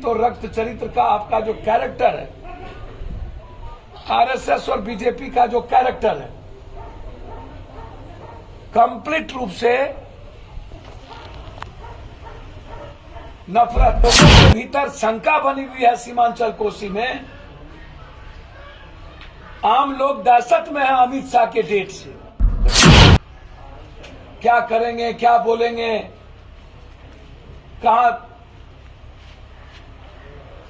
तो रक्त चरित्र का आपका जो कैरेक्टर है, आरएसएस और बीजेपी का जो कैरेक्टर है, कंप्लीट रूप से नफरत लोगों के भीतर शंका बनी हुई है। सीमांचल कोसी में आम लोग दहशत में है अमित शाह के डेट से। क्या करेंगे, क्या बोलेंगे, कहां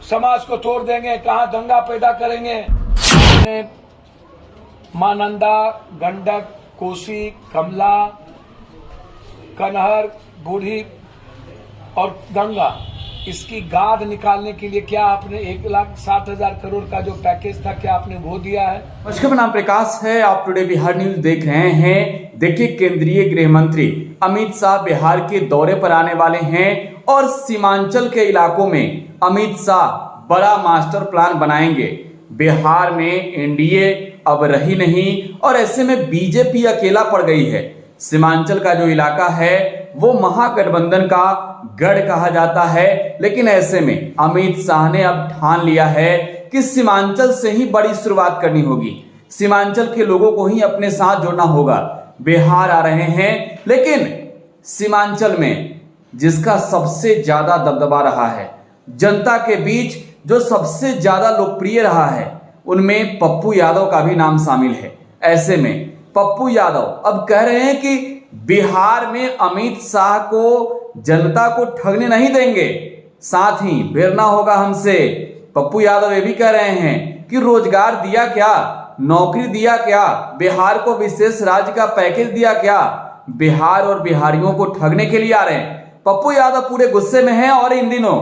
समाज को तोड़ देंगे, कहां दंगा पैदा करेंगे। महानंदा, गंडक, कोसी, कमला, कनहर, बूढ़ी और गंगा, इसकी गाद निकालने के लिए क्या आपने 1,60,000 करोड़ का जो पैकेज था, क्या आपने वो दिया है? नमस्कार, मेरा नाम प्रकाश है। आप टुडे बिहार न्यूज देख रहे हैं। देखिए, केंद्रीय गृह मंत्री अमित शाह बिहार के दौरे पर आने वाले हैं और सीमांचल के इलाकों में अमित शाह बड़ा मास्टर प्लान बनाएंगे। बिहार में एनडीए अब रही नहीं और ऐसे में बीजेपी अकेला पड़ गई है। सीमांचल का जो इलाका है वो महागठबंधन का गढ़ कहा जाता है, लेकिन ऐसे में अमित शाह ने अब ठान लिया है कि सीमांचल से ही बड़ी शुरुआत करनी होगी। सीमांचल के लोगों को ही अपने साथ जोड़ना होगा। बिहार आ रहे हैं, लेकिन सीमांचल में जिसका सबसे ज्यादा दबदबा रहा है, जनता के बीच जो सबसे ज्यादा लोकप्रिय रहा है, उनमें पप्पू यादव का भी नाम शामिल है। ऐसे में पप्पू यादव अब कह रहे हैं कि बिहार में अमित शाह को जनता को ठगने नहीं देंगे, साथ ही भिड़ना होगा हमसे। पप्पू यादव ये भी कह रहे हैं कि रोजगार दिया क्या, नौकरी दिया क्या, बिहार को विशेष राज्य का पैकेज दिया क्या, बिहार और बिहारियों को ठगने के लिए आ रहे हैं। पप्पू यादव पूरे गुस्से में हैं और इन दिनों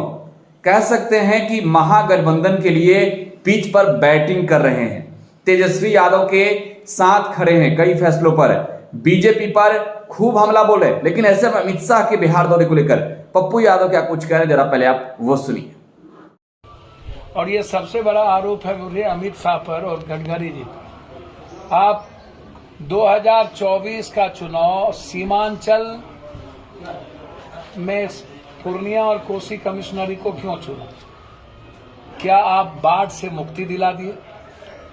कह सकते हैं कि महागठबंधन के लिए पिच पर बैटिंग कर रहे हैं। तेजस्वी यादव के साथ खड़े हैं कई फैसलों पर, बीजेपी पर खूब हमला बोले, लेकिन ऐसे में अमित शाह के बिहार दौरे को लेकर पप्पू यादव क्या कुछ कह रहे हैं, जरा पहले आप वो सुनिए। और ये सबसे बड़ा आरोप है मुझे अमित शाह पर और गडकरी जी पर। आप 2024 का चुनाव सीमांचल में पूर्णिया और कोसी कमिश्नरी को क्यों चुना? क्या आप बाढ़ से मुक्ति दिला दिए?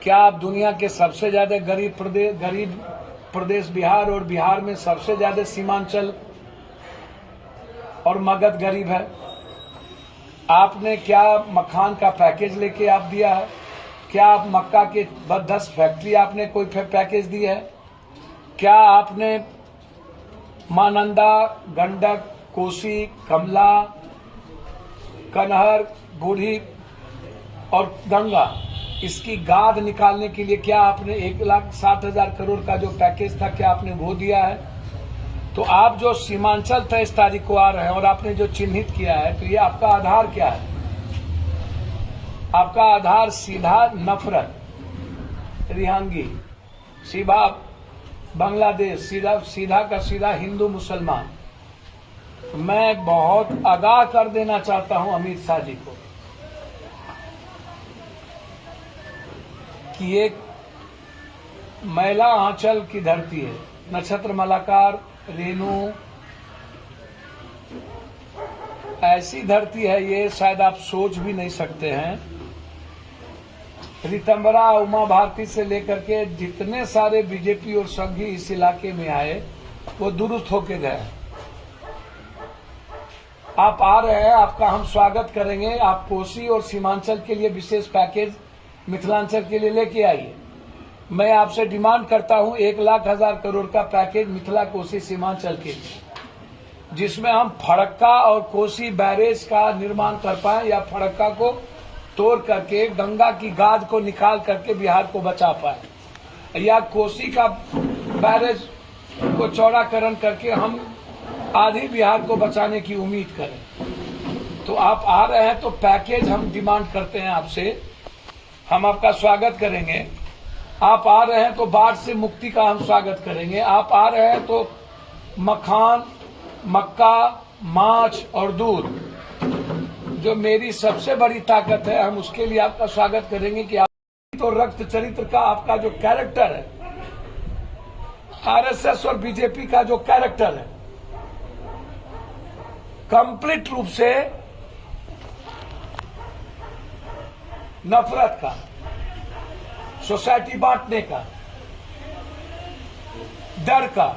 क्या आप दुनिया के सबसे ज्यादा गरीब प्रदेश बिहार और बिहार में सबसे ज्यादा सीमांचल और मगध गरीब है? आपने क्या मखान का पैकेज लेके आप दिया है? क्या आप मक्का के 10 फैक्ट्री आपने कोई पैकेज दी है? क्या आपने महानंदा, गंडक, कोसी, कमला, कनहर, बूढ़ी और गंगा, इसकी गाद निकालने के लिए क्या आपने 1,60,000 करोड़ का जो पैकेज था, क्या आपने वो दिया है? तो आप जो सीमांचल 23 तारीख को आ रहे हैं और आपने जो चिन्हित किया है, तो ये आपका आधार क्या है? आपका आधार सीधा नफरत, रिहांगी, सीधा बांग्लादेश, सीधा का सीधा हिंदू मुसलमान। मैं बहुत आगाह कर देना चाहता हूं अमित शाह जी को कि एक मैला आंचल की धरती है, नक्षत्र मलाकार, रेणु, ऐसी धरती है ये, शायद आप सोच भी नहीं सकते हैं। रितंबरा, उमा भारती से लेकर के जितने सारे बीजेपी और संघी इस इलाके में आए, वो दुरुस्त होके गए। आप आ रहे हैं, आपका हम स्वागत करेंगे। आप कोसी और सीमांचल के लिए विशेष पैकेज मिथिलांचल के लिए लेके आइए। मैं आपसे डिमांड करता हूं 1,00,000 करोड़ का पैकेज मिथिला, कोसी, सीमांचल के लिए, जिसमें हम फड़क्का और कोसी बैरेज का निर्माण कर पाए, या फड़क्का को तोड़ करके गंगा की गाद को निकाल करके बिहार को बचा पाए, या कोसी का बैरेज को चौड़ाकरण करके हम आधी बिहार को बचाने की उम्मीद करें। तो आप आ रहे हैं तो पैकेज हम डिमांड करते हैं आपसे, हम आपका स्वागत करेंगे। आप आ रहे हैं तो बाढ़ से मुक्ति का हम स्वागत करेंगे। आप आ रहे हैं तो मखान, मक्का, माछ और दूध, जो मेरी सबसे बड़ी ताकत है, हम उसके लिए आपका स्वागत करेंगे। कि आप तो रक्त चरित्र का आपका जो कैरेक्टर है, आरएसएस और बीजेपी का जो कैरेक्टर है, कंप्लीट रूप से नफरत का, सोसाइटी बांटने का, डर का।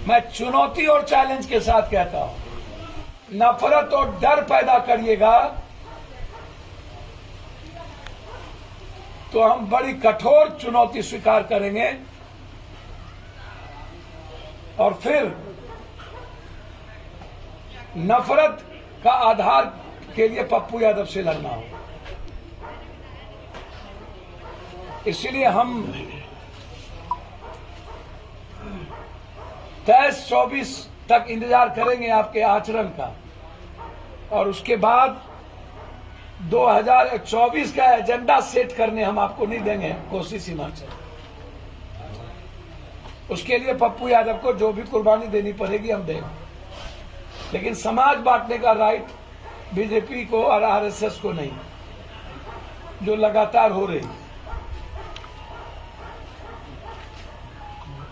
मैं चुनौती और चैलेंज के साथ कहता हूं, नफरत और डर पैदा करिएगा तो हम बड़ी कठोर चुनौती स्वीकार करेंगे और फिर नफरत का आधार के लिए पप्पू यादव से लड़ना होगा। इसलिए हम 23-24 तक इंतजार करेंगे आपके आचरण का और उसके बाद 2024 का एजेंडा सेट करने हम आपको नहीं देंगे कोसी सीमांचल। उसके लिए पप्पू यादव को जो भी कुर्बानी देनी पड़ेगी हम देंगे, लेकिन समाज बांटने का राइट बीजेपी को और आरएसएस को नहीं, जो लगातार हो रही।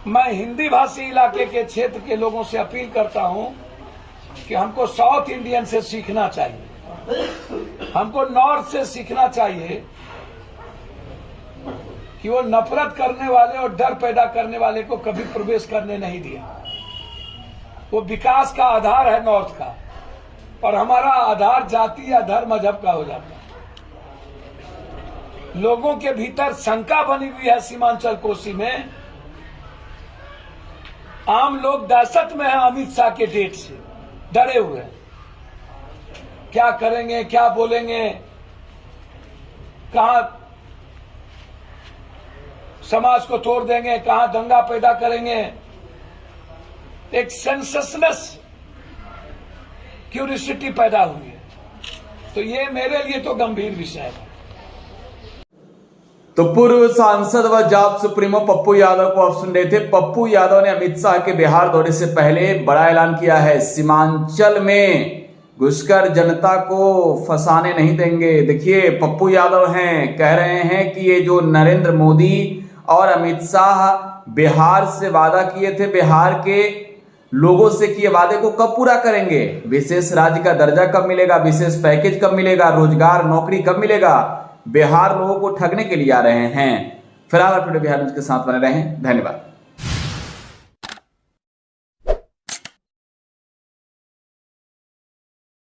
मैं हिंदी भाषी इलाके के क्षेत्र के लोगों से अपील करता हूं कि हमको साउथ इंडियन से सीखना चाहिए, हमको नॉर्थ से सीखना चाहिए कि वो नफरत करने वाले और डर पैदा करने वाले को कभी प्रवेश करने नहीं दिया। वो विकास का आधार है नॉर्थ का, और हमारा आधार जाति या धर्म मजहब का हो जाता है। लोगों के भीतर शंका बनी हुई है सीमांचल कोसी में। आम लोग दहशत में हैं अमित शाह के डेट से, डरे हुए हैं। क्या करेंगे, क्या बोलेंगे, कहां समाज को तोड़ देंगे, कहां दंगा पैदा करेंगे। एक सेंसेशनस क्यूरियोसिटी पैदा हुई है। तो ये मेरे लिए तो गंभीर विषय है। तो पूर्व सांसद व जाप सुप्रीमो पप्पू यादव को आप सुन रहे थे। पप्पू यादव ने अमित शाह के बिहार दौरे से पहले बड़ा ऐलान किया है, सीमांचल में घुसकर जनता को फंसाने नहीं देंगे। देखिए पप्पू यादव हैं, कह रहे हैं कि ये जो नरेंद्र मोदी और अमित शाह बिहार से वादा किए थे, बिहार के लोगों से किए वादे को कब पूरा करेंगे, विशेष राज्य का दर्जा कब मिलेगा, विशेष पैकेज कब मिलेगा, रोजगार नौकरी कब मिलेगा, बिहार लोगों को ठगने के लिए आ रहे हैं। फिलहाल आप बिहार न्यूज के साथ बने रहें। धन्यवाद।